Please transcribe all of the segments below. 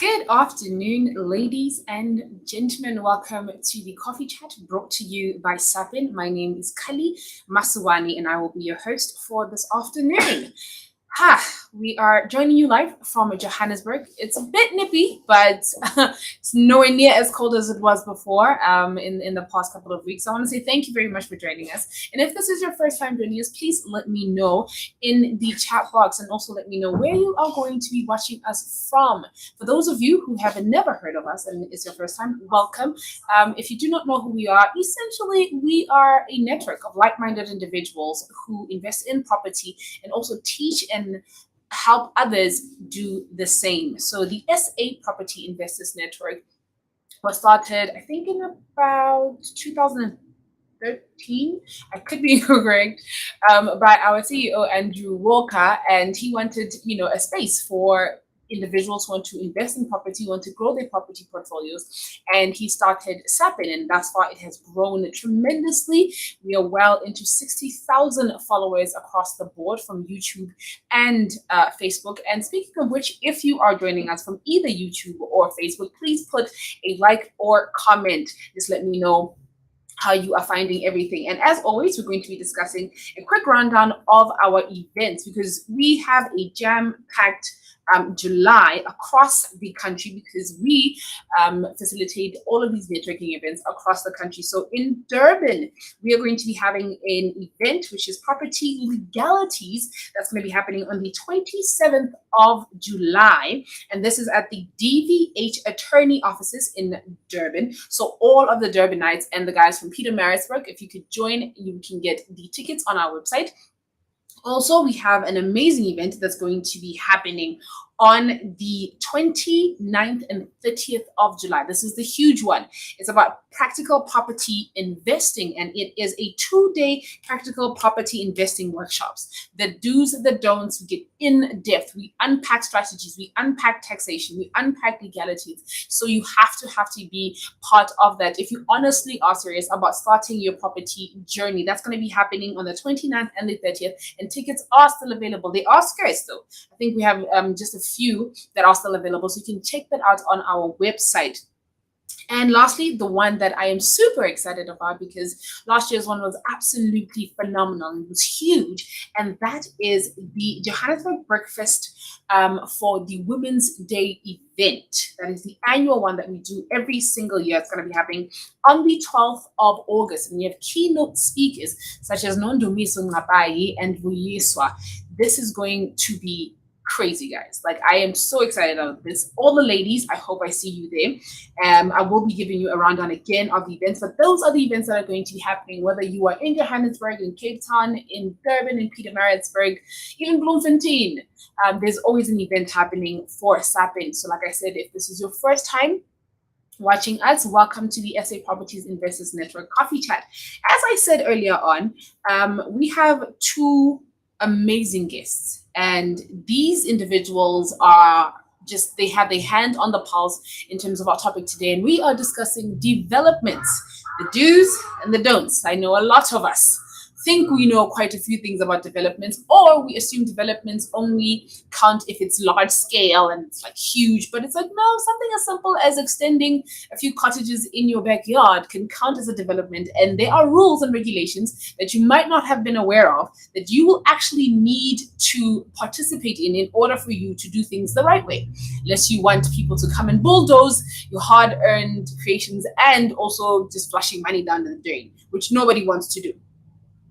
Good afternoon, ladies and gentlemen. Welcome to the Coffee Chat brought to you by SAPIN. My name is Kali Masuwani and I will be your host for this afternoon. We are joining you live from Johannesburg. It's a bit nippy, but it's nowhere near as cold as it was before in the past couple of weeks. So I want to say thank you very much for joining us. And if this is your first time joining us, please let me know in the chat box and also let me know where you are going to be watching us from. For those of you who have never heard of us and it's your first time, welcome. If you do not know who we are, essentially we are a network of like-minded individuals who invest in property and also teach and help others do the same. So the SA Property Investors Network was started, I think, in about 2013. I could be incorrect, by our CEO Andrew Walker, and he wanted, a space for individuals who want to invest in property, want to grow their property portfolios, and he started SAPIN, and thus far it has grown tremendously. We are well into 60,000 followers across the board from YouTube and Facebook. And speaking of which, if you are joining us from either YouTube or Facebook, please put a like or comment. Just let me know how you are finding everything. And as always, we're going to be discussing a quick rundown of our events because we have a jam-packed July across the country because we facilitate all of these networking events across the country. So in Durban, we are going to be having an event which is property legalities. That's going to be happening on the 27th of July. And this is at the DVH attorney offices in Durban. So all of the Durbanites and the guys from Pietermaritzburg, if you could join, you can get the tickets on our website. Also, we have an amazing event that's going to be happening on the 29th and 30th of July. This is the huge one. It's about practical property investing, and it is a 2-day practical property investing workshops. The do's, the don'ts, we get in depth. We unpack strategies, we unpack taxation, we unpack legalities. So you have to be part of that. If you honestly are serious about starting your property journey, that's going to be happening on the 29th and the 30th, and tickets are still available. They are scarce though. I think we have just a few that are still available, so you can check that out on our website. And lastly, the one that I am super excited about because last year's one was absolutely phenomenal. It was huge. And that is the Johannesburg Breakfast for the Women's Day event. That is the annual one that we do every single year. It's going to be happening on the 12th of August. And we have keynote speakers such as Nondumiso Ngapai and Vuyiswa. This is going to be crazy, guys. Like, I am so excited about this. All the ladies, I hope I see you there. I will be giving you a rundown again of the events, but those are the events that are going to be happening, whether you are in Johannesburg, in Cape Town, in Durban, in Pietermaritzburg, even Bloemfontein. There's always an event happening for SAPIN. So like I said, if this is your first time watching us, welcome to the SA Properties Investors Network Coffee Chat. As I said earlier on, we have two amazing guests. And these individuals are just, they have their hand on the pulse in terms of our topic today. And we are discussing developments, the do's and the don'ts. I know a lot of us think we know quite a few things about developments, or we assume developments only count if it's large scale and it's like huge. But it's like, no, something as simple as extending a few cottages in your backyard can count as a development. And there are rules and regulations that you might not have been aware of that you will actually need to participate in order for you to do things the right way, unless you want people to come and bulldoze your hard-earned creations and also just flushing money down the drain, which nobody wants to do.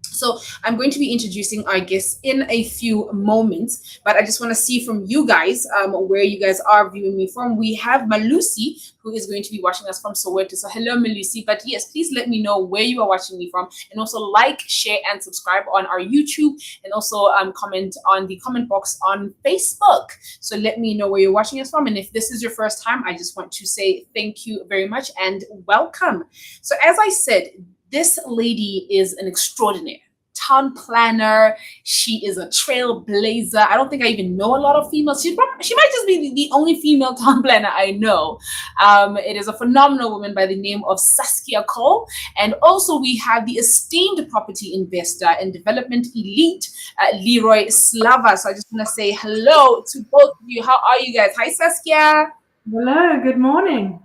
So I'm going to be introducing our guests in a few moments, but I just want to see from you guys where you guys are viewing me from. We have Malusi, who is going to be watching us from Soweto. So hello, Malusi. But yes, please let me know where you are watching me from, and also like, share, and subscribe on our YouTube, and also comment on the comment box on Facebook. So let me know where you're watching us from. And if this is your first time, I just want to say thank you very much and welcome. So as I said, this lady is an extraordinaire town planner. She is a trailblazer. I don't think I even know a lot of females. She might just be the only female town planner I know. It is a phenomenal woman by the name of Saskia Cole. And also we have the esteemed property investor and development elite, Leroy Slava. So I just want to say hello to both of you. How are you guys? Hi, Saskia. Hello, good morning.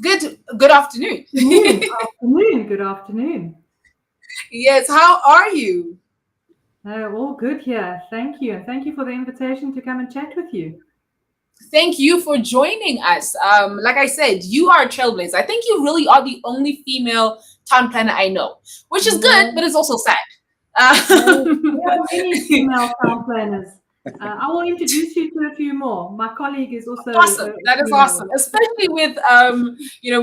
Good afternoon. Good afternoon. Yes, how are you? All good here. Thank you. And thank you for the invitation to come and chat with you. Thank you for joining us. Like I said, you are a trailblazer. I think you really are the only female town planner I know, which is good, but No, it's also sad. no, there Um, are many female town planners. I will introduce you to a few more. My colleague is also Awesome. a That is female. awesome. Especially with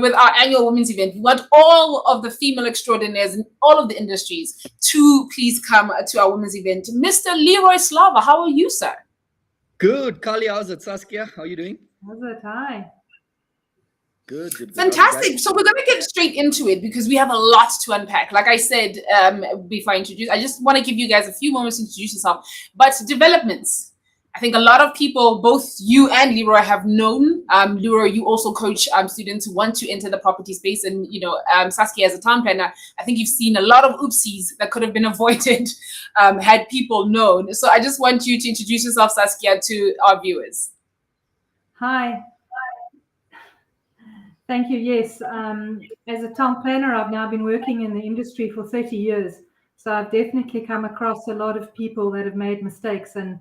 with our annual women's event. We want all of the female extraordinaires in all of the industries to please come to our women's event. Mr. Leroy Slava, how are you, sir? Good. Kali, how's it? Saskia, how are you doing? How's it? Hi. Good, good, good. How's it, guys? Fantastic. So we're going to get straight into it because we have a lot to unpack. Like I said before I introduce, I just want to give you guys a few moments to introduce yourself. But developments. I think a lot of people, both you and Leroy, have known. Leroy, you also coach students who want to enter the property space, and Saskia, as a town planner, I think you've seen a lot of oopsies that could have been avoided had people known. So I just want you to introduce yourself, Saskia, to our viewers. Hi. Thank you. Yes. As a town planner, I've now been working in the industry for 30 years. So I've definitely come across a lot of people that have made mistakes and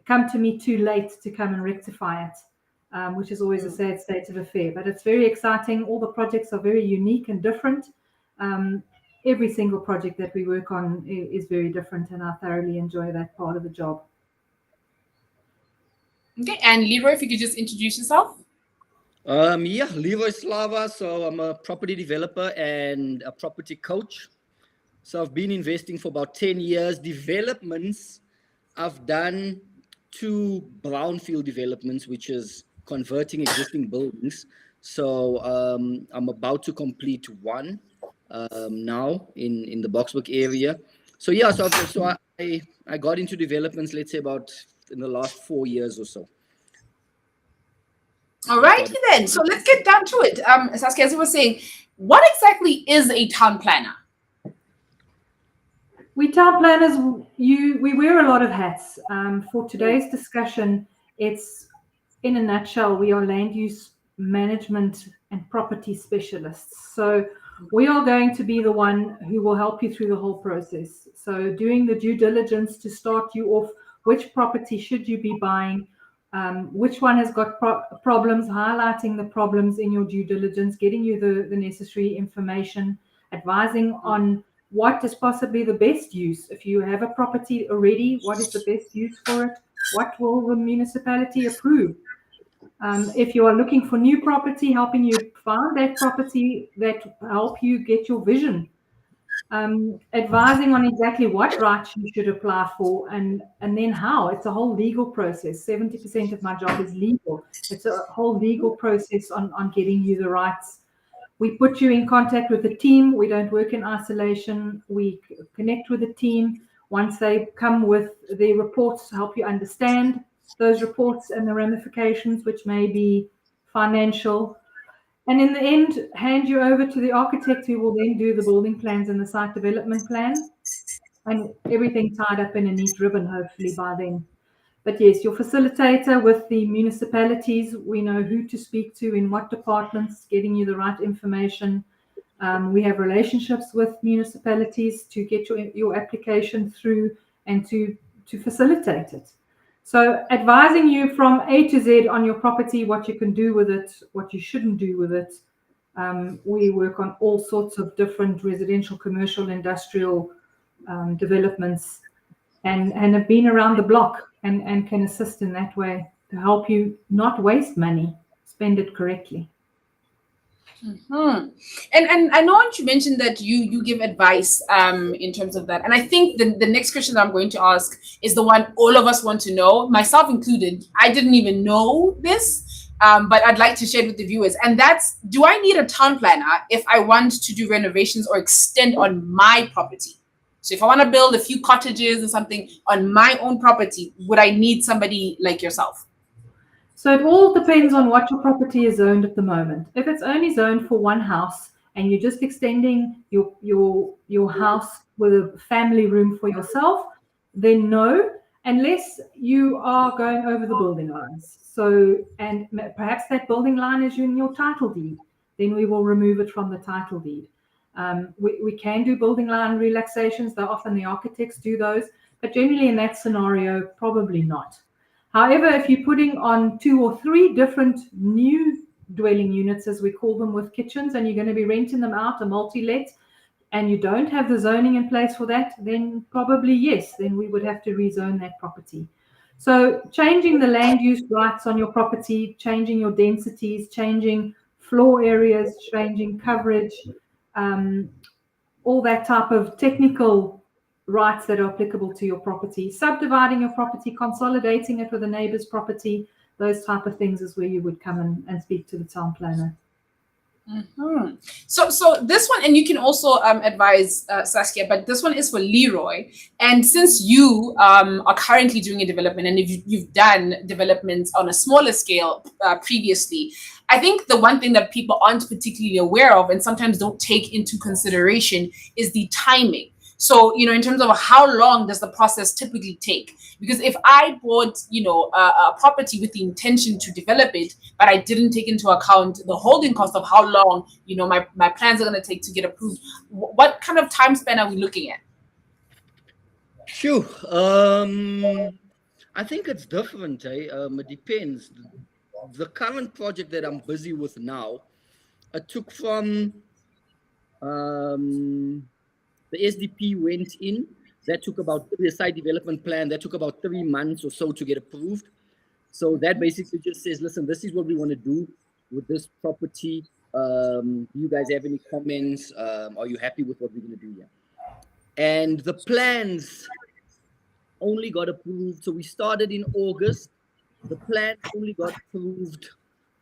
come to me too late to come and rectify it, which is always a sad state of affair. But it's very exciting. All the projects are very unique and different. Um, every single project that we work on is very different, and I thoroughly enjoy that part of the job. Okay, and Leroy, if you could just introduce yourself. Yeah, Leroy Slava. So I'm a property developer and a property coach. So I've been investing for about 10 years. Developments, I've done two brownfield developments, which is converting existing buildings. So I'm about to complete one now in the Boxburg area. So yeah, I got into developments, let's say about in the last 4 years or so. All I righty started. then. So let's get down to it. Saskia, as you were saying, what exactly is a town planner? We town planners, we wear a lot of hats. For today's discussion, it's in a nutshell, we are land use management and property specialists. So we are going to be the one who will help you through the whole process. So doing the due diligence to start you off, which property should you be buying, which one has got problems, highlighting the problems in your due diligence, getting you the necessary information, advising on what is possibly the best use. If you have a property already, what is the best use for it? What will the municipality approve? If you are looking for new property, helping you find that property that help you get your vision. Advising on exactly what rights you should apply for and then how. It's a whole legal process. 70% of my job is legal. It's a whole legal process on getting you the rights. We put you in contact with the team. We don't work in isolation. We connect with the team. Once they come with their reports to help you understand those reports and the ramifications, which may be financial. And in the end, hand you over to the architect who will then do the building plans and the site development plan. And everything tied up in a neat ribbon, hopefully by then. But yes, your facilitator with the municipalities, we know who to speak to in what departments, getting you the right information. We have relationships with municipalities to get your application through and to facilitate it. So advising you from A to Z on your property, what you can do with it, what you shouldn't do with it. We work on all sorts of different residential, commercial, industrial developments and have been around the block and can assist in that way to help you not waste money, spend it correctly. Hmm. And I know you mentioned that you give advice in terms of that. And I think the next question that I'm going to ask is the one all of us want to know, myself included. I didn't even know this, but I'd like to share it with the viewers. And that's, do I need a town planner if I want to do renovations or extend on my property? So if I want to build a few cottages or something on my own property, would I need somebody like yourself? So it all depends on what your property is zoned at the moment. If it's only zoned for one house and you're just extending your house with a family room for yourself, then no, unless you are going over the building lines. So, and perhaps that building line is in your title deed, then we will remove it from the title deed. We can do building line relaxations, though often the architects do those, but generally in that scenario, probably not. However, if you're putting on 2 or 3 different new dwelling units, as we call them, with kitchens, and you're going to be renting them out, a multi-let, and you don't have the zoning in place for that, then probably yes, then we would have to rezone that property. So changing the land use rights on your property, changing your densities, changing floor areas, changing coverage, all that type of technical rights that are applicable to your property, subdividing your property, consolidating it with a neighbor's property, those type of things is where you would come and speak to the town planner. Mm-hmm. So this one, and you can also advise Saskia, but this one is for Leroy. And since you are currently doing a development, and if you've done developments on a smaller scale previously, I think the one thing that people aren't particularly aware of and sometimes don't take into consideration is the timing. So, in terms of how long does the process typically take? Because if I bought, a property with the intention to develop it, but I didn't take into account the holding cost of how long, my plans are going to take to get approved, what kind of time span are we looking at? Sure. I think it's different. It depends. The current project that I'm busy with now, it took from the SDP went in. That took about the site development plan. That took about 3 months or so to get approved. So that basically just says, listen, this is what we want to do with this property. Do you guys have any comments? Are you happy with what we're going to do here? And the plans only got approved. So we started in August. The plan only got approved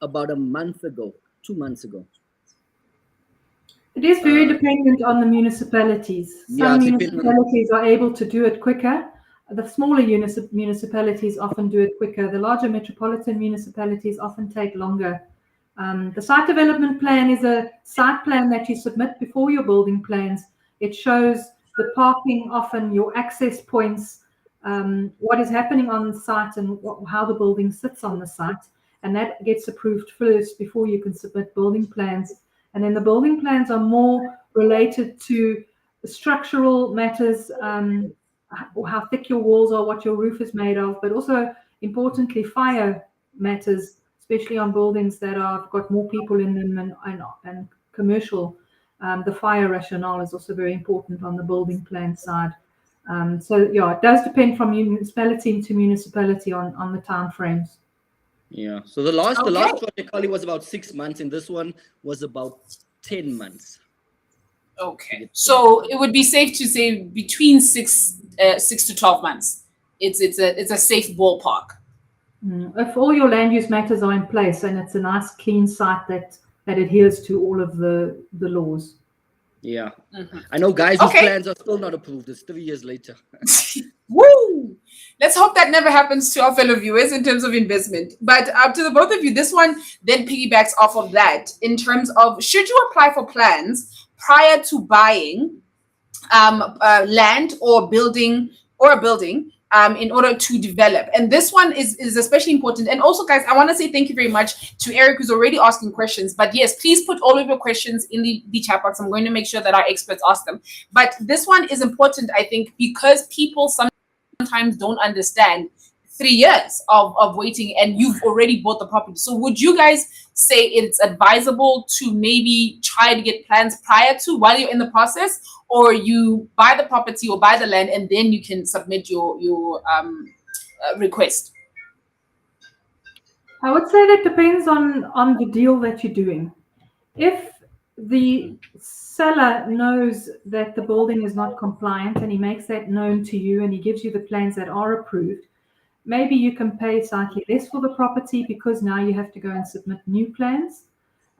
about a month ago, 2 months ago. It is very dependent on the municipalities. Some municipalities are able to do it quicker. The smaller municipalities often do it quicker. The larger metropolitan municipalities often take longer. The site development plan is a site plan that you submit before your building plans. It shows the parking, often your access points, what is happening on the site, and how the building sits on the site. And that gets approved first before you can submit building plans. And then the building plans are more related to structural matters, how thick your walls are, what your roof is made of, but also importantly, fire matters, especially on buildings that have got more people in them and commercial. The fire rationale is also very important on the building plan side. So yeah, it does depend from municipality to municipality on the time frames. Yeah. So the last project Kali was about 6 months, and this one was about 10 months. Okay. So it would be safe to say between 6 to 12 months. It's a safe ballpark. If all your land use matters are in place and it's a nice clean site that adheres to all of the laws. Yeah. Mm-hmm. I know guys whose plans are still not approved. It's 3 years later. Woo! Let's hope that never happens to our fellow viewers in terms of investment. But to the both of you, this one then piggybacks off of that in terms of, should you apply for plans prior to buying land or building in order to develop? And this one is especially important. And also, guys, I want to say thank you very much to Eric, who's already asking questions. But yes, please put all of your questions in the chat box. I'm going to make sure that our experts ask them. But this one is important, I think, because people sometimes don't understand 3 years of waiting, and you've already bought the property. So would you guys say it's advisable to maybe try to get plans prior to, while you're in the process, or you buy the property or buy the land and then you can submit your request? I would say that depends on the deal that you're doing. If the seller knows that the building is not compliant and he makes that known to you and he gives you the plans that are approved, maybe you can pay slightly less for the property because now you have to go and submit new plans.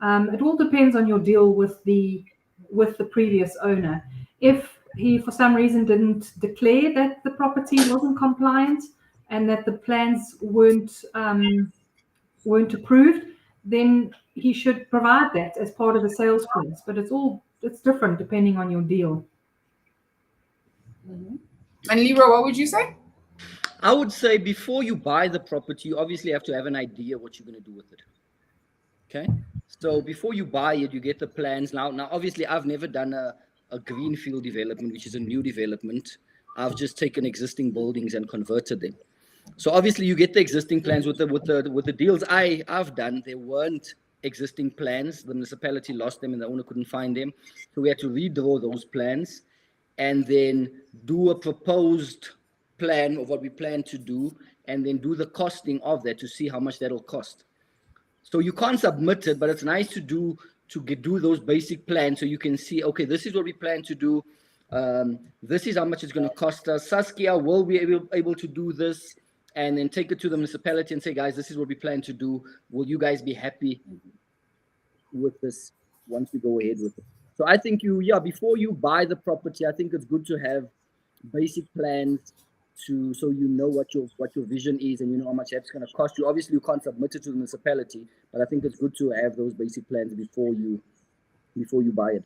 It all depends on your deal with the previous owner. If he for some reason didn't declare that the property wasn't compliant and that the plans weren't approved, then he should provide that as part of the sales price. But it's different depending on your deal. Mm-hmm. And Leroy, what would you say? I would say before you buy the property, you obviously have to have an idea what you're going to do with it. Okay. So before you buy it, you get the plans. Now, obviously, I've never done a greenfield development, which is a new development. I've just taken existing buildings and converted them. So obviously, you get the existing plans with the deals I've done. There weren't existing plans. The municipality lost them, and the owner couldn't find them. So we had to redraw those plans, and then do a proposed plan of what we plan to do, and then do the costing of that to see how much that'll cost. So you can't submit it, but it's nice to do those basic plans so you can see, okay, this is what we plan to do. This is how much it's going to cost us. Saskia, will we be able to do this? And then take it to the municipality and say, guys, this is what we plan to do. Will you guys be happy with this once we go ahead with it? So I think before you buy the property, I think it's good to have basic plans so you know what your vision is and you know how much that's going to cost you. Obviously, you can't submit it to the municipality, but I think it's good to have those basic plans before you buy it.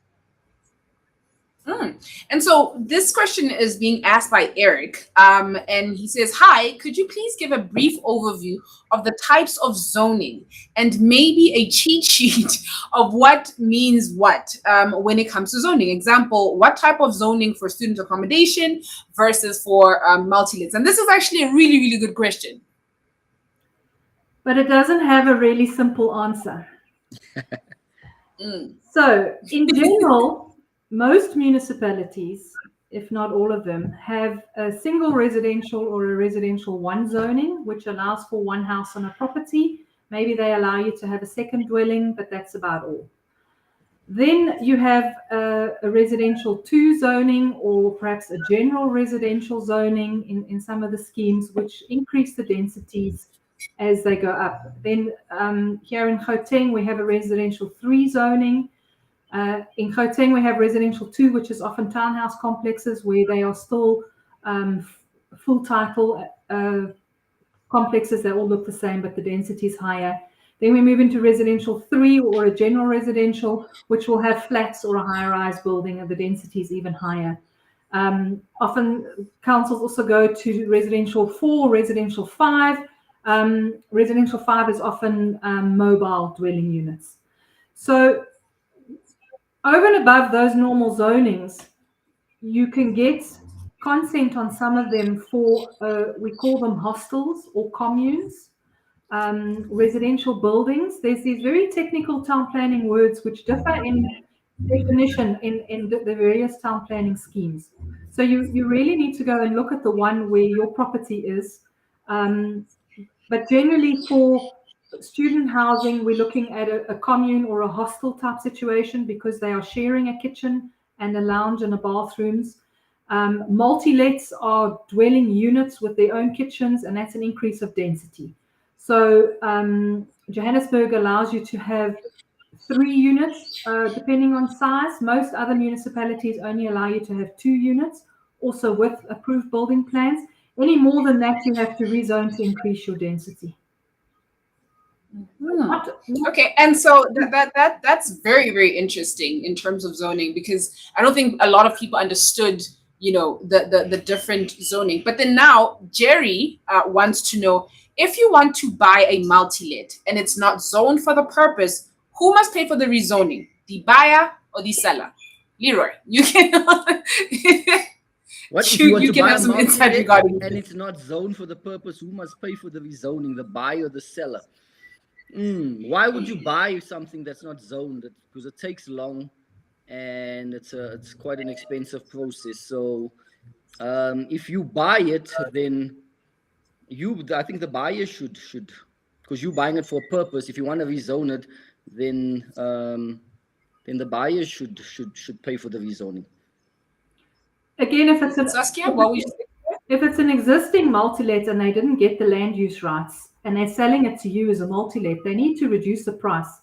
And so this question is being asked by Eric, and he says, "Hi, could you please give a brief overview of the types of zoning and maybe a cheat sheet of what means what when it comes to zoning? Example, what type of zoning for student accommodation versus for multi-lets?" And this is actually a really, really good question. But it doesn't have a really simple answer. So in general, most municipalities, if not all of them, have a single residential or a residential one zoning, which allows for one house on a property. Maybe they allow you to have a second dwelling, but that's about all. Then you have a residential two zoning, or perhaps a general residential zoning in some of the schemes, which increase the densities as they go up. Then here in Gauteng, we have a residential three zoning. In Gauteng, we have residential two, which is often townhouse complexes where they are still full title complexes. They all look the same, but the density is higher. Then we move into residential three, or a general residential, which will have flats or a high-rise building, and the density is even higher. Often councils also go to residential four, residential five. Residential five is often mobile dwelling units. So over and above those normal zonings, you can get consent on some of them for, we call them hostels or communes, residential buildings. There's these very technical town planning words which differ in definition in the various town planning schemes. So you really need to go and look at the one where your property is. But generally for student housing, we're looking at a commune or a hostel type situation because they are sharing a kitchen and a lounge and a bathrooms. Multi-lets are dwelling units with their own kitchens, and that's an increase of density. So Johannesburg allows you to have 3 units, depending on size. Most other municipalities only allow you to have 2 units, also with approved building plans. Any more than that, you have to rezone to increase your density. Okay, and so that's very, very interesting in terms of zoning, because I don't think a lot of people understood, the different zoning. But then now Jerry wants to know, if you want to buy a multi-let and it's not zoned for the purpose, who must pay for the rezoning, the buyer or the seller? Leroy, you can. What if you want to can buy have a some insight regarding and it's not zoned for the purpose? Who must pay for the rezoning, the buyer or the seller? Why would you buy something that's not zoned? Because it takes long, and it's quite an expensive process. So if you buy it, then I think the buyer should, because you're buying it for a purpose. If you want to rezone it, then the buyer should pay for the rezoning. Again, if it's Saskia, if it's an existing multi-let and they didn't get the land use rights and they're selling it to you as a multi-let, they need to reduce the price.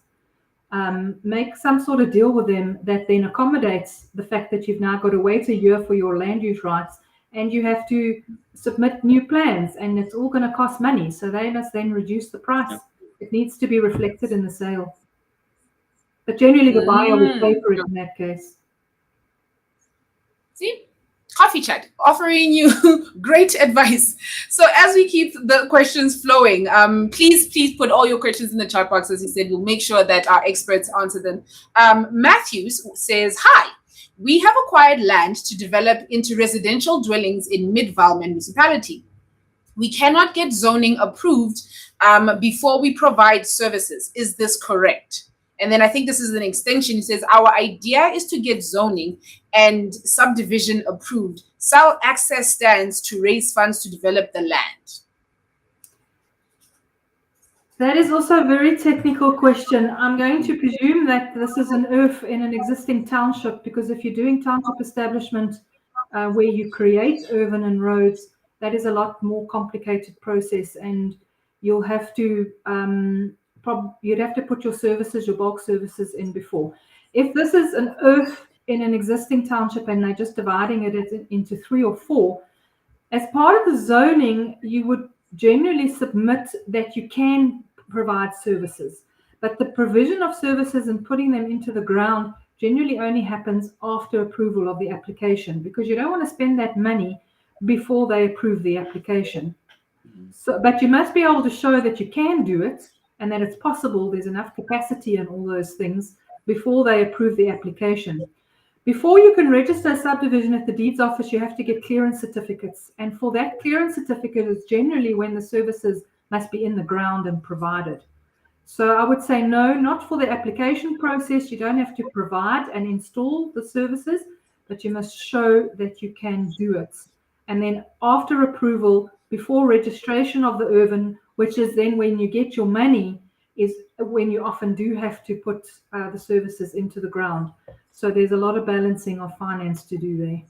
Make some sort of deal with them that then accommodates the fact that you've now got to wait a year for your land use rights, and you have to submit new plans, and it's all going to cost money. So they must then reduce the price. Yep. It needs to be reflected in the sale. But generally the buyer will pay for it in that case. See? Coffee Chat, offering you great advice. So as we keep the questions flowing, please put all your questions in the chat box. As you said, we'll make sure that our experts answer them. Matthews says, "Hi, we have acquired land to develop into residential dwellings in Midvaal municipality. We cannot get zoning approved before we provide services. Is this correct?" And then I think this is an extension. It says, "Our idea is to get zoning and subdivision approved, sell access stands to raise funds to develop the land." That is also a very technical question. I'm going to presume that this is an earth in an existing township, because if you're doing township establishment where you create urban and roads, that is a lot more complicated process, and you'll have to you'd have to put your services, your bulk services in before. If this is an earth in an existing township and they're just dividing it into 3 or 4, as part of the zoning, you would generally submit that you can provide services, but the provision of services and putting them into the ground generally only happens after approval of the application, because you don't want to spend that money before they approve the application. So, but you must be able to show that you can do it and that it's possible, there's enough capacity and all those things before they approve the application. Before you can register a subdivision at the deeds office, you have to get clearance certificates. And for that clearance certificate is generally when the services must be in the ground and provided. So I would say no, not for the application process. You don't have to provide and install the services, but you must show that you can do it. And then after approval, before registration of the urban, which is then when you get your money, is when you often do have to put the services into the ground. So there's a lot of balancing of finance to do there.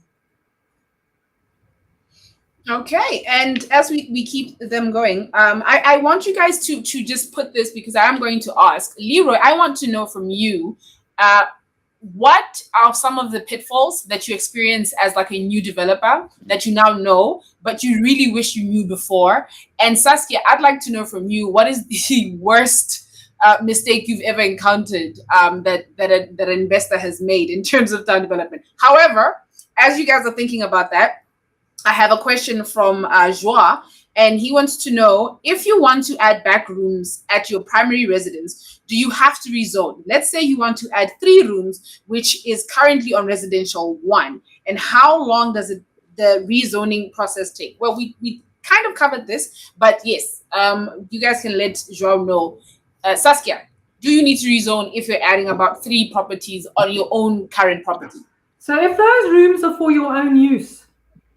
Okay, and as we keep them going, I want you guys to just put this, because I am going to ask Leroy. I want to know from you, what are some of the pitfalls that you experience as like a new developer that you now know, but you really wish you knew before? And Saskia, I'd like to know from you, what is the worst mistake you've ever encountered that an investor has made in terms of town development? However, as you guys are thinking about that, I have a question from Joa, and he wants to know, if you want to add back rooms at your primary residence, do you have to rezone? Let's say you want to add 3 rooms, which is currently on residential 1. And how long does the rezoning process take? Well, we kind of covered this, but yes, you guys can let Joao know. Saskia, do you need to rezone if you're adding about 3 properties on your own current property? So if those rooms are for your own use,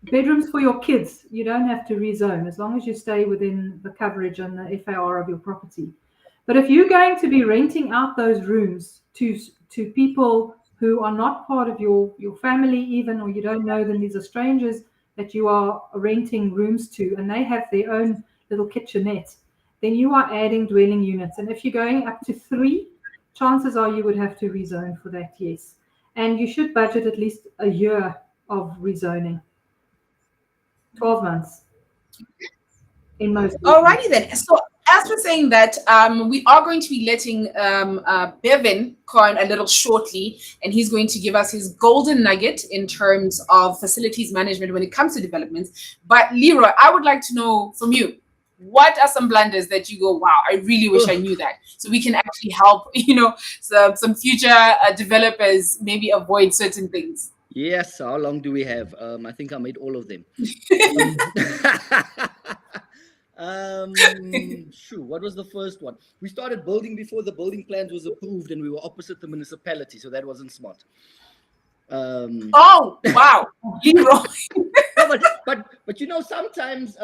bedrooms for your kids, you don't have to rezone as long as you stay within the coverage and the FAR of your property. But if you're going to be renting out those rooms to people who are not part of your family even, or you don't know them, these are strangers that you are renting rooms to, and they have their own little kitchenette, then you are adding dwelling units. And if you're going up to 3, chances are you would have to rezone for that, yes. And you should budget at least a year of rezoning. 12 months in most. Alrighty then. So as we're saying that, we are going to be letting Bevan come a little shortly, and he's going to give us his golden nugget in terms of facilities management when it comes to developments. But Leroy, I would like to know from you, what are some blunders that you go, wow, I really wish I knew that, so we can actually help, some future developers maybe avoid certain things? Yes, how long do we have? I think I made all of them. What was the first one? We started building before the building plans was approved, and we were opposite the municipality, so that wasn't smart. Oh, wow. No, but sometimes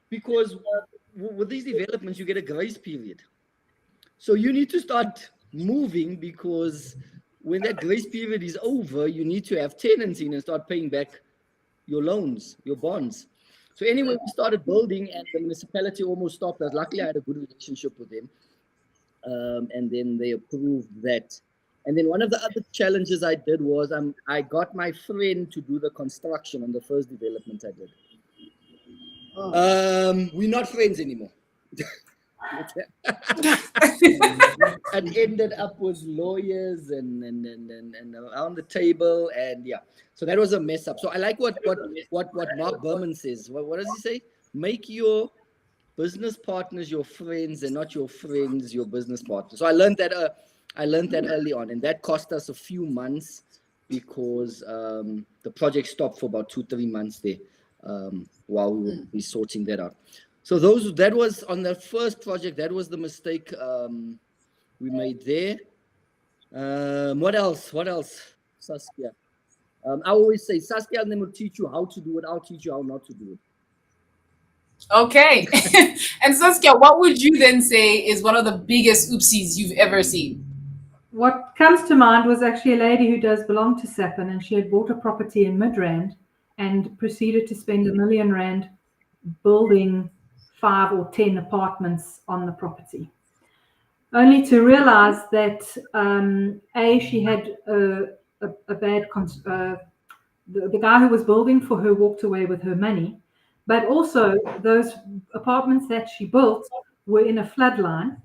because with these developments, you get a grace period. So you need to start moving, because when that grace period is over, you need to have tenants in and start paying back your loans, your bonds. So anyway, we started building, and the municipality almost stopped us. Luckily, I had a good relationship with them. And then they approved that. And then one of the other challenges I did was I got my friend to do the construction on the first development I did. We're not friends anymore. and ended up with lawyers and around the table, and yeah, so that was a mess up. So I like what Mark Berman says. What does he say? Make your business partners your friends and not your friends your business partners. So I learned that early on, and that cost us a few months because the project stopped for about 2-3 months there while we were sorting that out. So that was on the first project. That was the mistake we made there. What else, Saskia? I always say, Saskia, and then will teach you how to do it. I'll teach you how not to do it. Okay. And Saskia, what would you then say is one of the biggest oopsies you've ever seen? What comes to mind was actually a lady who does belong to SAPIN, and she had bought a property in Midrand and proceeded to spend R1 million building 5 or 10 apartments on the property, only to realize that she had a bad the guy who was building for her walked away with her money, but also those apartments that she built were in a floodline,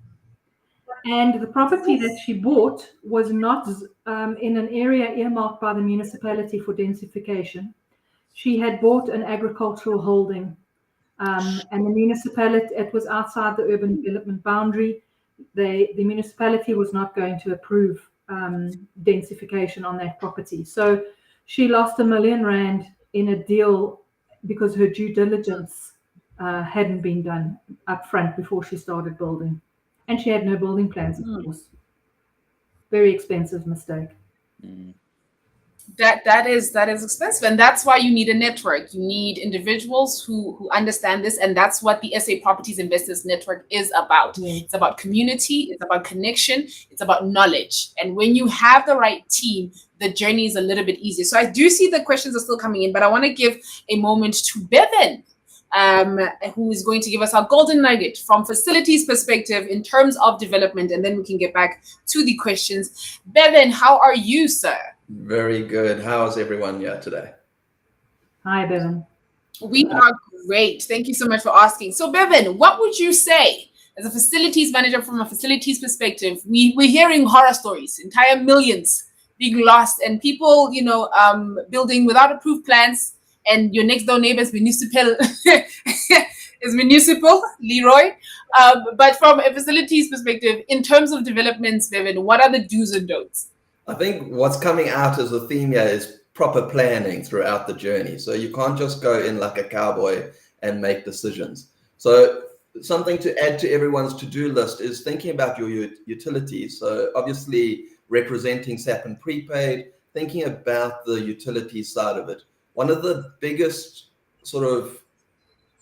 and the property that she bought was not in an area earmarked by the municipality for densification. She had bought an agricultural holding, and the municipality, it was outside the urban development boundary. The municipality was not going to approve densification on that property. So she lost R1 million in a deal because her due diligence hadn't been done up front before she started building. And she had no building plans, of course. Very expensive mistake. That is expensive, and that's why you need a network. You need individuals who understand this, and that's what the SA Properties Investors Network is about. Yes. It's about community, it's about connection, it's about knowledge. And when you have the right team, the journey is a little bit easier. So I do see the questions are still coming in, but I want to give a moment to Bevan, who is going to give us our golden nugget from facilities perspective in terms of development, and then we can get back to the questions. Bevan, how are you, sir? Very good. How is everyone here today? Hi, Bevan. We are great. Thank you so much for asking. So, Bevan, what would you say as a facilities manager from a facilities perspective? We're hearing horror stories, entire millions being lost, and people, building without approved plans, and your next door neighbor is municipal, Leroy. But from a facilities perspective, in terms of developments, Bevan, what are the do's and don'ts? I think what's coming out as a theme here is proper planning throughout the journey. So you can't just go in like a cowboy and make decisions. So something to add to everyone's to-do list is thinking about your utilities. So obviously representing SAPIN-Prepaid, thinking about the utility side of it. One of the biggest sort of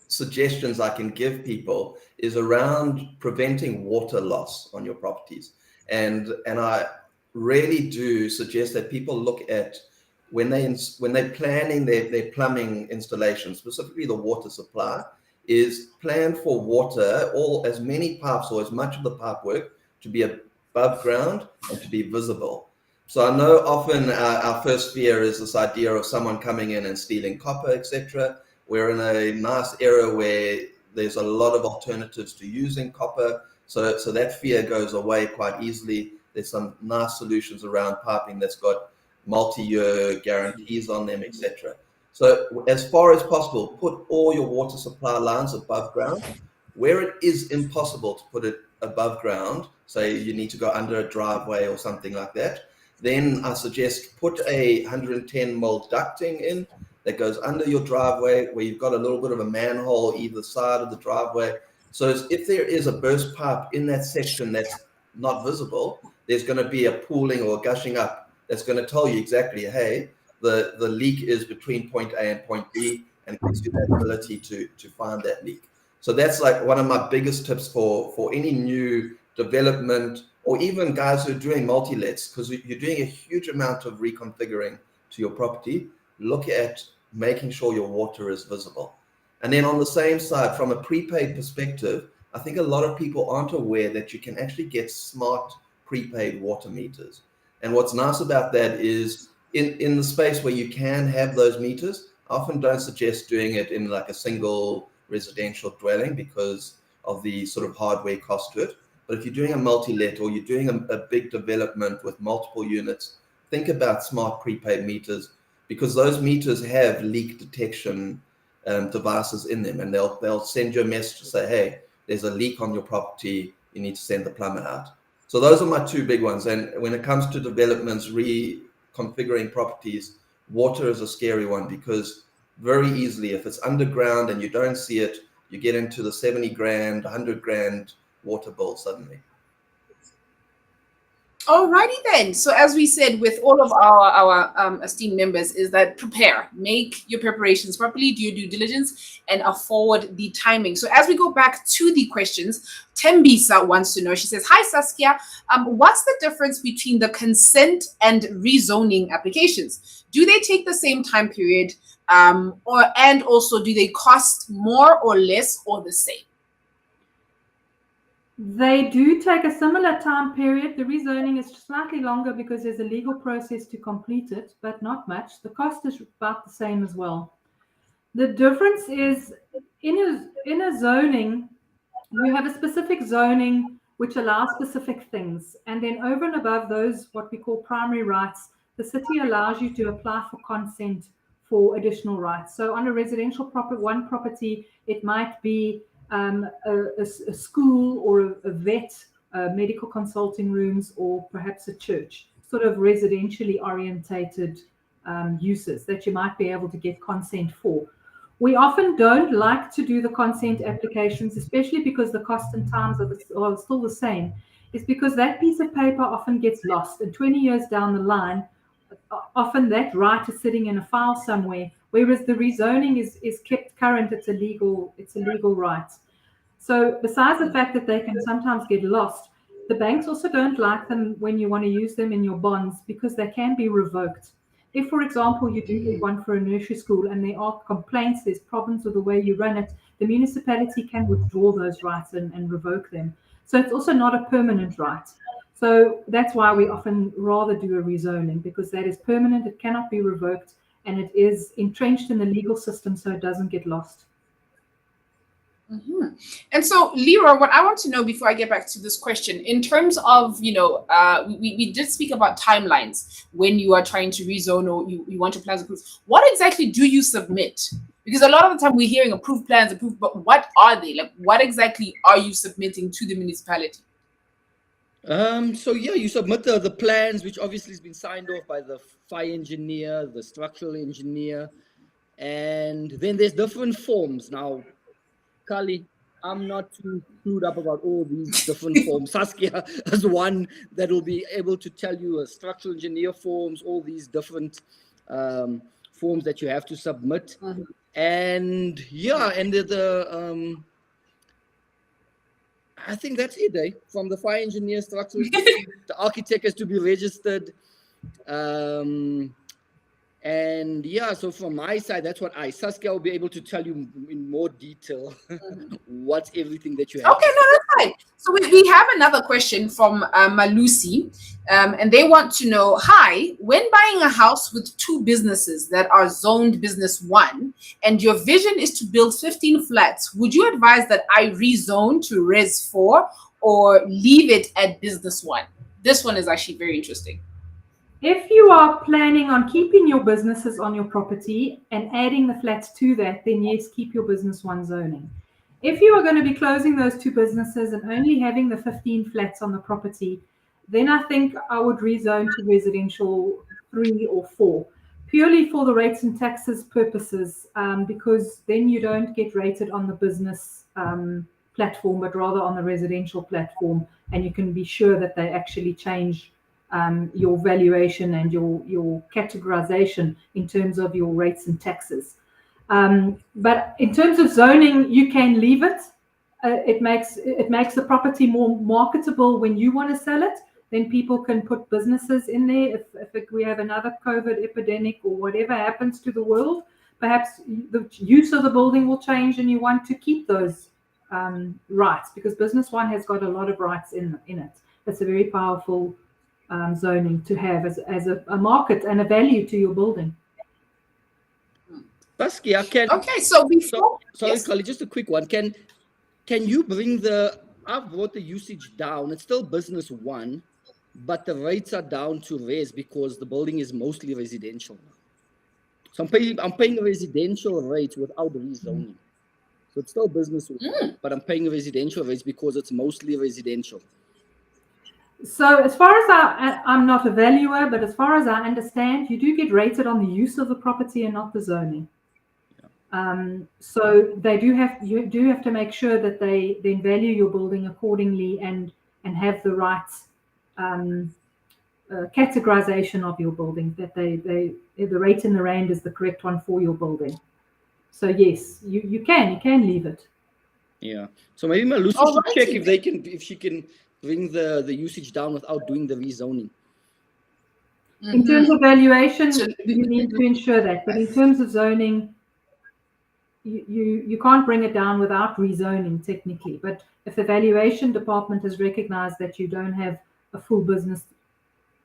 suggestions I can give people is around preventing water loss on your properties. And I really do suggest that people look at when they're planning their plumbing installation, specifically the water supply, is plan for water, or as many pipes or as much of the pipe work to be above ground and to be visible. So I know often our first fear is this idea of someone coming in and stealing copper, etc. We're in a nice era where there's a lot of alternatives to using copper, so that fear goes away quite easily. There's some nice solutions around piping that's got multi-year guarantees on them, etc. So as far as possible, put all your water supply lines above ground. Where it is impossible to put it above ground, say you need to go under a driveway or something like that, then I suggest put a 110 mil ducting in that goes under your driveway, where you've got a little bit of a manhole either side of the driveway. So if there is a burst pipe in that section that's not visible, there's going to be a pooling or gushing up that's going to tell you exactly, hey, the leak is between point A and point B, and it gives you that ability to find that leak. So that's like one of my biggest tips for any new development, or even guys who are doing multi-lets, because you're doing a huge amount of reconfiguring to your property. Look at making sure your water is visible. And then on the same side, from a prepaid perspective, I think a lot of people aren't aware that you can actually get smart prepaid water meters. And what's nice about that is in the space where you can have those meters, I often don't suggest doing it in like a single residential dwelling, because the sort of hardware cost to it. But if you're doing a multi-let or you're doing a big development with multiple units, think about smart prepaid meters, because those meters have leak detection devices in them, and they'll send you a message to say, hey, there's a leak on your property, you need to send the plumber out. So those are my two big ones. And when it comes to developments, reconfiguring properties, water is a scary one, because very easily, if it's underground and you don't see it, you get into the 70 grand, 100 grand water bill suddenly. Alrighty then. So as we said with all of our esteemed members, is that prepare, make your preparations properly, do your due diligence, and afford the timing. So as we go back to the questions, Tembisa wants to know, she says, hi Saskia, what's the difference between the consent and rezoning applications? Do they take the same time period, and also do they cost more or less or the same? They do take a similar time period. The rezoning is slightly longer because there's a legal process to complete it, but not much. The cost is about the same as well. The difference is in a zoning, you have a specific zoning which allows specific things. And then over and above those, what we call primary rights, the city allows you to apply for consent for additional rights. So on a residential property, it might be a school or a vet, medical consulting rooms, or perhaps a church, sort of residentially orientated uses that you might be able to get consent for. We often don't like to do the consent applications, especially because the cost and times are still the same. It's because that piece of paper often gets lost, and 20 years down the line, often that right is sitting in a file somewhere, whereas the rezoning is kept current. It's a legal right. So besides the fact that they can sometimes get lost, the banks also don't like them when you want to use them in your bonds, because they can be revoked. If, for example, you do get one for a nursery school and there are complaints, there's problems with the way you run it, the municipality can withdraw those rights and revoke them. So it's also not a permanent right. So that's why we often rather do a rezoning, because that is permanent, it cannot be revoked, and it is entrenched in the legal system so it doesn't get lost. Mm-hmm. And so, Leroy, what I want to know before I get back to this question, in terms of, we did speak about timelines when you are trying to rezone or you want your plans approved. What exactly do you submit? Because a lot of the time we're hearing approved plans, approved, but what are they? Like, what exactly are you submitting to the municipality? So yeah, you submit the plans, which obviously has been signed off by the fire engineer, the structural engineer, and then there's different forms. Now, Kali, I'm not too clued up about all these different forms. Saskia is one that will be able to tell you structural engineer forms, all these different forms that you have to submit. Mm-hmm. And yeah, and I think that's it, eh? From the fire engineer, structural engineer, the architect has to be registered. And yeah, so from my side, that's what Saskia will be able to tell you in more detail what's everything that you have. Okay, no, that's fine. So we have another question from Malusi, and they want to know, hi, when buying a house with two businesses that are zoned business 1, and your vision is to build 15 flats, would you advise that I rezone to res 4 or leave it at business 1? This one is actually very interesting. If you are planning on keeping your businesses on your property and adding the flats to that, then yes, keep your business 1 zoning. If you are going to be closing those 2 businesses and only having the 15 flats on the property, then I think I would rezone to residential 3 or 4, purely for the rates and taxes purposes, because then you don't get rated on the business platform, but rather on the residential platform, and you can be sure that they actually change your valuation and your categorization in terms of your rates and taxes. But in terms of zoning, you can leave it. It makes the property more marketable when you want to sell it. Then people can put businesses in there. If we have another COVID epidemic or whatever happens to the world, perhaps the use of the building will change and you want to keep those rights, because business 1 has got a lot of rights in it. It's a very powerful zoning to have as a market and a value to your building. Saskia, okay, so before sorry, Kali, just a quick one. can you bring I've brought the usage down. It's still business one, but the rates are down to res because the building is mostly residential. So I'm paying residential rates without rezoning. So it's still business, but I'm paying residential rates because it's mostly residential. So as far as I'm not a valuer, but as far as I understand, you do get rated on the use of the property and not the zoning. So you do have to make sure that they then value your building accordingly and have the right categorization of your building, that the rate in the rand is the correct one for your building. So yes, you can leave it. Yeah. So maybe Malusi should check if she can bring the usage down without doing the rezoning. In terms of valuation, you need to ensure that. But in terms of zoning, you can't bring it down without rezoning technically. But if the valuation department has recognized that you don't have a full business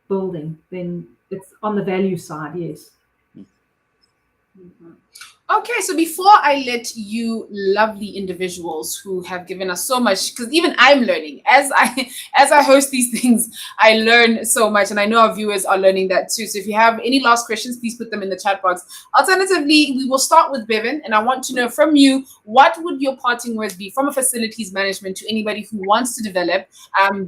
building, then it's on the value side, yes. Okay, so before I let you lovely individuals who have given us so much, because even I'm learning as I host these things, I learn so much, and I know our viewers are learning that too. So if you have any last questions, please put them in the chat box. Alternatively, we will start with Bevan, and I want to know from you, what would your parting words be from a facilities management to anybody who wants to develop,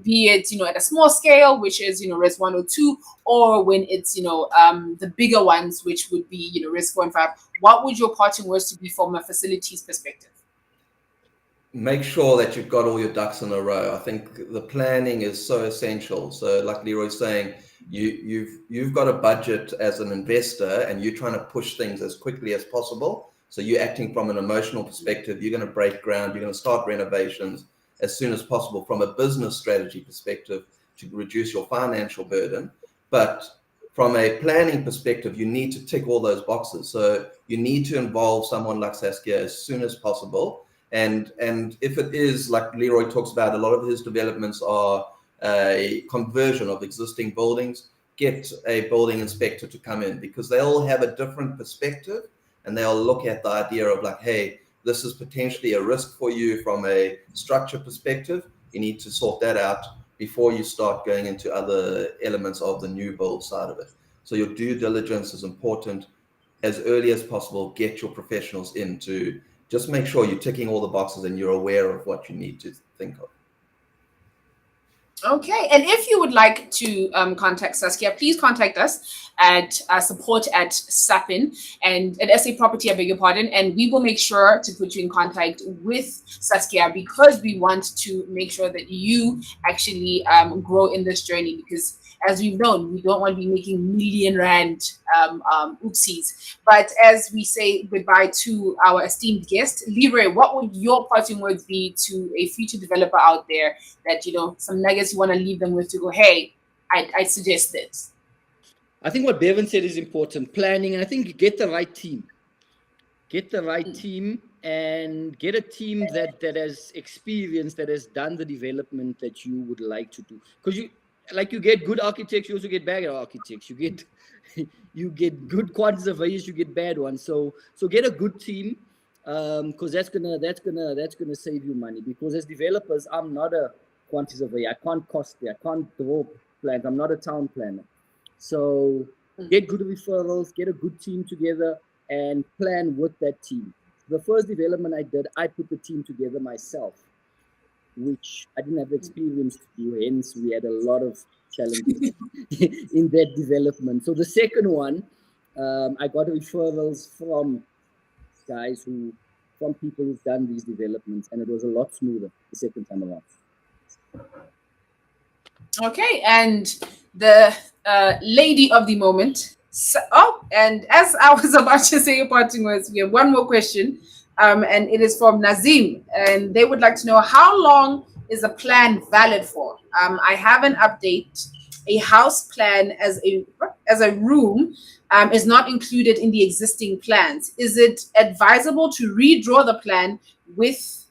be it at a small scale, which is res 1 or 2, or when it's the bigger ones, which would be res 4 and 5. What would your parting words to be from a facilities perspective? Make sure that you've got all your ducks in a row. I think the planning is so essential. So like Leroy's saying, you've got a budget as an investor and you're trying to push things as quickly as possible. So you're acting from an emotional perspective. You're going to break ground. You're going to start renovations as soon as possible from a business strategy perspective to reduce your financial burden. But from a planning perspective, you need to tick all those boxes. So you need to involve someone like Saskia as soon as possible. And if it is, like Leroy talks about, a lot of his developments are a conversion of existing buildings, get a building inspector to come in, because they all have a different perspective and they'll look at the idea of like, hey, this is potentially a risk for you from a structure perspective. You need to sort that out before you start going into other elements of the new build side of it. So your due diligence is important. As early as possible, get your professionals in to just make sure you're ticking all the boxes and you're aware of what you need to think of. Okay, and if you would like to contact Saskia, please contact us at support@SAPIN and at SA Property, I beg your pardon, and we will make sure to put you in contact with Saskia, because we want to make sure that you actually grow in this journey, because as we've known, we don't want to be making R1 million oopsies. But as we say goodbye to our esteemed guest, Leroy, what would your parting words be to a future developer out there that, some nuggets you want to leave them with to go, hey, I suggest this? I think what Bevan said is important. Planning, and I think you get the right team. Get the right team and get a team that has experience, that has done the development that you would like to do. Because you get good architects, you also get bad architects. You get good quantity surveyors, you get bad ones. So get a good team, because that's gonna save you money. Because as developers, I'm not a quantity surveyor. I can't cost it. I can't draw plans. I'm not a town planner. So get good referrals, get a good team together, and plan with that team. The first development I did, I put the team together myself, which I didn't have experience to do. Hence, we had a lot of challenges in that development. So the second one, I got referrals from people who've done these developments, and it was a lot smoother the second time around. Okay, and the lady of the moment. And as I was about to say a parting words, we have one more question, and it is from Nazim, and they would like to know, how long is a plan valid for? I have an update. A house plan as a room is not included in the existing plans. Is it advisable to redraw the plan with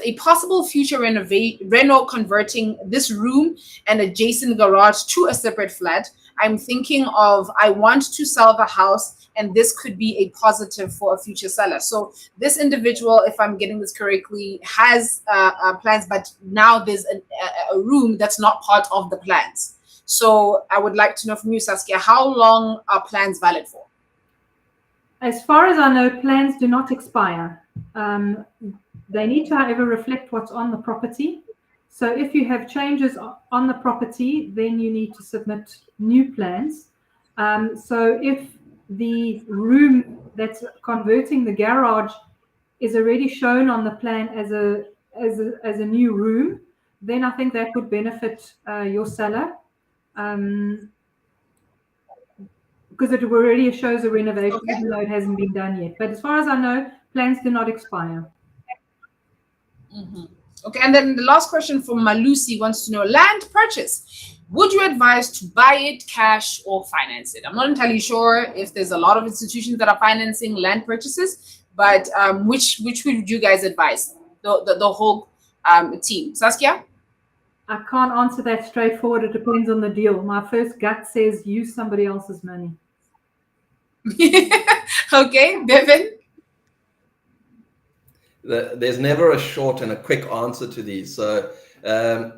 a possible future reno converting this room and adjacent garage to a separate flat? I'm thinking of, I want to sell the house and this could be a positive for a future seller. So this individual, if I'm getting this correctly, has plans, but now there's a room that's not part of the plans. So I would like to know from you, Saskia, how long are plans valid for? As far as I know, plans do not expire. They need to, however, reflect what's on the property. So if you have changes on the property, then you need to submit new plans. So if the room that's converting the garage is already shown on the plan as a new room, then I think that would benefit your seller. Because it already shows a renovation, even though it hasn't been done yet. But as far as I know, plans do not expire. Mm-hmm. Okay, and then the last question from Malusi wants to know, land purchase. Would you advise to buy it cash or finance it? I'm not entirely sure if there's a lot of institutions that are financing land purchases, but which would you guys advise? The whole team. Saskia? I can't answer that straightforward. It depends on the deal. My first gut says use somebody else's money. Okay, Bevan? There's never a short and a quick answer to these. So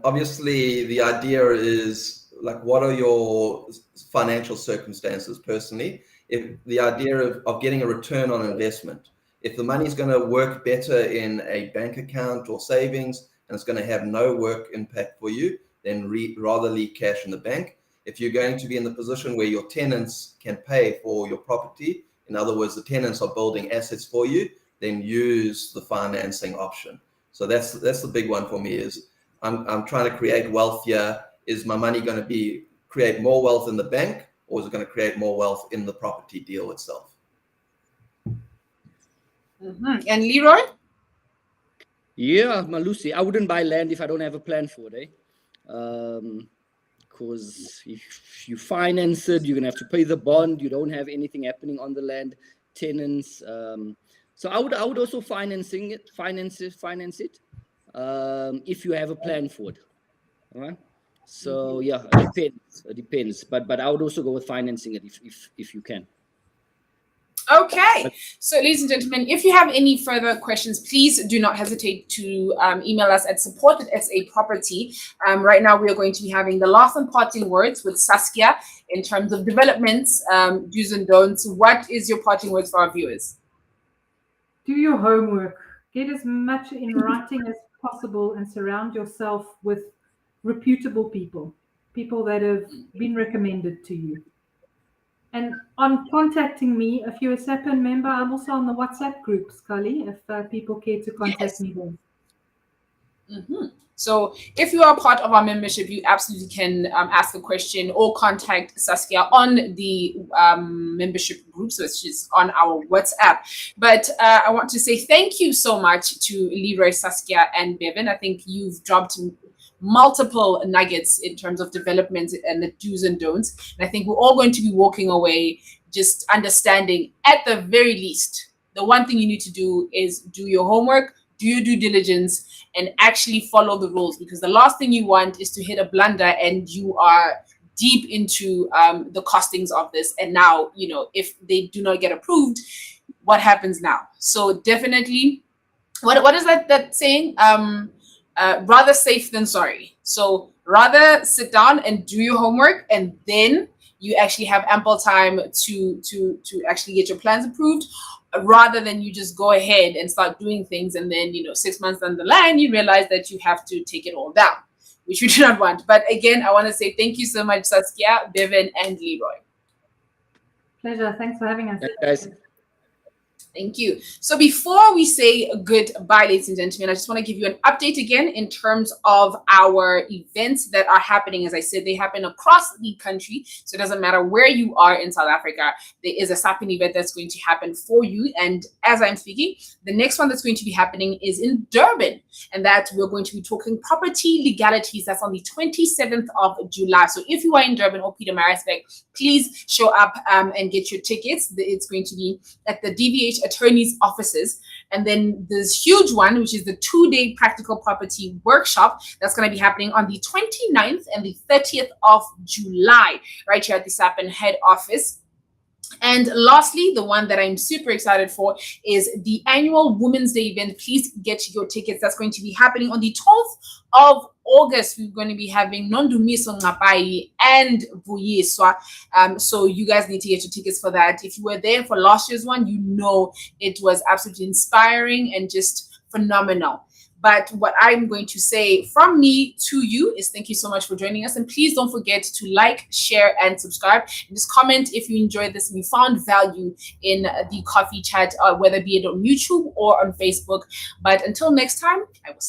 obviously the idea is like, what are your financial circumstances personally? If the idea of getting a return on investment, if the money is going to work better in a bank account or savings, and it's going to have no work impact for you, then rather leave cash in the bank. If you're going to be in the position where your tenants can pay for your property, in other words, the tenants are building assets for you, then use the financing option. So that's the big one for me is I'm trying to create wealth here. Is my money going to create more wealth in the bank, or is it going to create more wealth in the property deal itself? Mm-hmm. And Leroy? Yeah, Malusi, I wouldn't buy land if I don't have a plan for it, because if you finance it, you're gonna have to pay the bond. You don't have anything happening on the land, tenants. So I would also finance it if you have a plan for it. All right. So yeah, it depends. But I would also go with financing it if you can. Okay, so ladies and gentlemen, if you have any further questions, please do not hesitate to email us at support@SAProperty. Right now, we are going to be having the last and parting words with Saskia in terms of developments, do's and don'ts. What is your parting words for our viewers? Do your homework. Get as much in writing as possible and surround yourself with reputable people that have been recommended to you. And on contacting me, if you're a SAPIN member, I'm also on the WhatsApp group, Scully, if people care to contact me there. Mm-hmm. So if you are part of our membership, you absolutely can ask a question or contact Saskia on the membership group, so it's just on our WhatsApp. But I want to say thank you so much to Leroy, Saskia, and Bevan. I think you've dropped multiple nuggets in terms of development and the do's and don'ts. And I think we're all going to be walking away just understanding, at the very least, the one thing you need to do is do your homework, do your due diligence, and actually follow the rules, because the last thing you want is to hit a blunder and you are deep into the costings of this. And now, if they do not get approved, what happens now? So definitely, what is that saying? Rather safe than sorry. So rather sit down and do your homework, and then you actually have ample time to actually get your plans approved, rather than you just go ahead and start doing things, and then 6 months down the line you realize that you have to take it all down, which we do not want. But again, I want to say thank you so much, Saskia, Bevan, and Leroy. Pleasure. Thanks for having us. Guys. Thank you. So before we say goodbye, ladies and gentlemen, I just want to give you an update again in terms of our events that are happening. As I said, they happen across the country. So it doesn't matter where you are in South Africa, there is a SAPIN event that's going to happen for you. And as I'm speaking, the next one that's going to be happening is in Durban. And that we're going to be talking property legalities. That's on the 27th of July. So if you are in Durban or Pietermaritzburg, please show up and get your tickets. It's going to be at the DVH attorney's offices. And then this huge one, which is the 2-day practical property workshop, that's going to be happening on the 29th and the 30th of July, right here at the SAPIN head office. And lastly, the one that I'm super excited for is the annual Women's Day event. Please get your tickets. That's going to be happening on the 12th of August. We're going to be having Nondumiso Ngapai and Vuyiswa. So you guys need to get your tickets for that. If you were there for last year's one, you know it was absolutely inspiring and just phenomenal. But what I'm going to say from me to you is thank you so much for joining us. And please don't forget to like, share, and subscribe. And just comment if you enjoyed this and you found value in the coffee chat, whether be it on YouTube or on Facebook. But until next time, I will